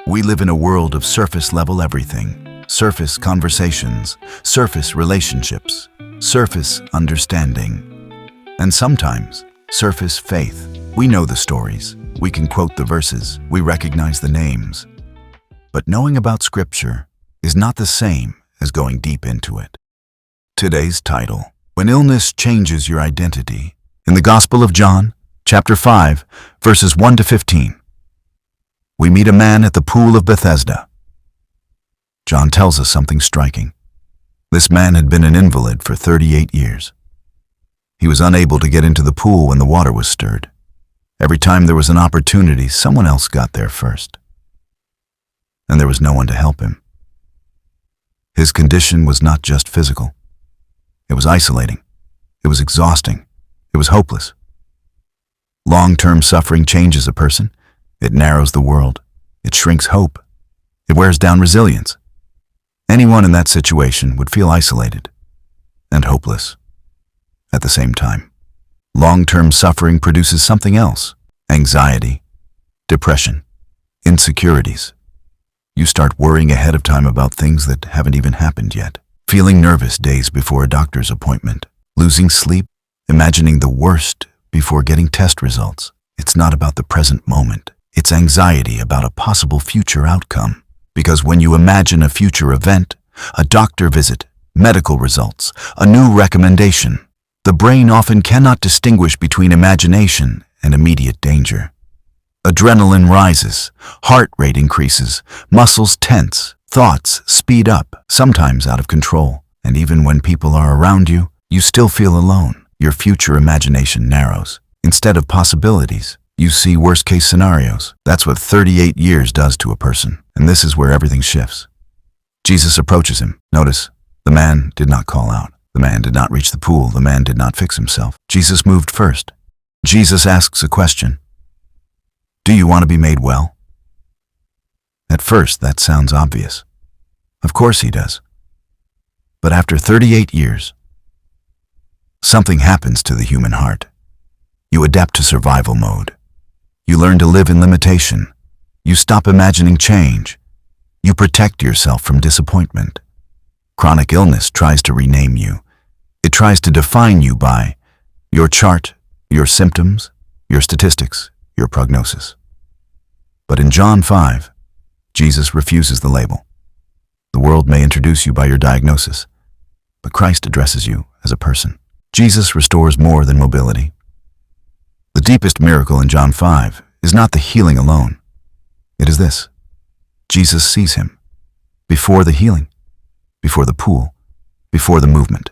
We live in a world of surface-level everything. Surface conversations, surface relationships, surface understanding, and sometimes surface faith. We know the stories, we can quote the verses, we recognize the names. But knowing about Scripture is not the same as going deep into it. Today's title: When Illness Changes Your Identity. In the Gospel of John, chapter 5, verses 1 to 15. We meet a man at the pool of Bethesda. John tells us something striking. This man had been an invalid for 38 years. He was unable to get into the pool when the water was stirred. Every time there was an opportunity, someone else got there first. And there was no one to help him. His condition was not just physical. It was isolating. It was exhausting. It was hopeless. Long-term suffering changes a person. It narrows the world. It shrinks hope. It wears down resilience. Anyone in that situation would feel isolated and hopeless at the same time. Long-term suffering produces something else: anxiety, depression, insecurities. You start worrying ahead of time about things that haven't even happened yet, feeling nervous days before a doctor's appointment, losing sleep, imagining the worst before getting test results. It's not about the present moment. It's anxiety about a possible future outcome. Because when you imagine a future event, a doctor visit, medical results, a new recommendation, the brain often cannot distinguish between imagination and immediate danger. Adrenaline rises, heart rate increases, muscles tense, thoughts speed up, sometimes out of control. And even when people are around you, you still feel alone. Your future imagination narrows. Instead of possibilities, you see worst-case scenarios. That's what 38 years does to a person. And this is where everything shifts. Jesus approaches him. Notice, the man did not call out. The man did not reach the pool. The man did not fix himself. Jesus moved first. Jesus asks a question. Do you want to be made well? At first, that sounds obvious. Of course he does. But after 38 years, something happens to the human heart. You adapt to survival mode. You learn to live in limitation. You stop imagining change. You protect yourself from disappointment. Chronic illness tries to rename you. It tries to define you by your chart, your symptoms, your statistics, your prognosis. But in John 5, Jesus refuses the label. The world may introduce you by your diagnosis, but Christ addresses you as a person. Jesus restores more than mobility. The deepest miracle in John 5 is not the healing alone. It is this: Jesus sees him before the healing, before the pool, before the movement.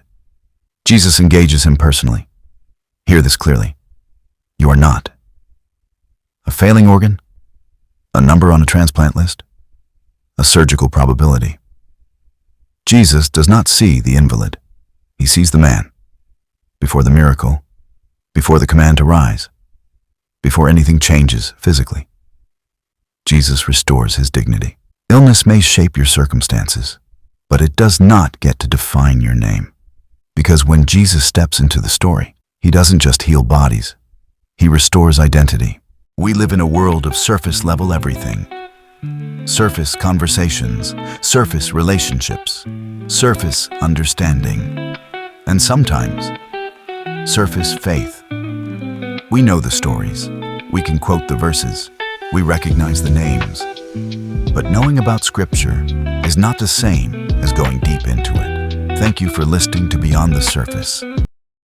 Jesus engages him personally. Hear this clearly. You are not a failing organ, a number on a transplant list, a surgical probability. Jesus does not see the invalid. He sees the man before the miracle, before the command to rise, before anything changes physically. Jesus restores his dignity. Illness may shape your circumstances, but it does not get to define your name. Because when Jesus steps into the story, he doesn't just heal bodies, he restores identity. We live in a world of surface-level everything. Surface conversations, surface relationships, surface understanding, and sometimes surface faith. We know the stories, we can quote the verses, we recognize the names. But knowing about Scripture is not the same as going deep into it. Thank you for listening to Beyond the Surface.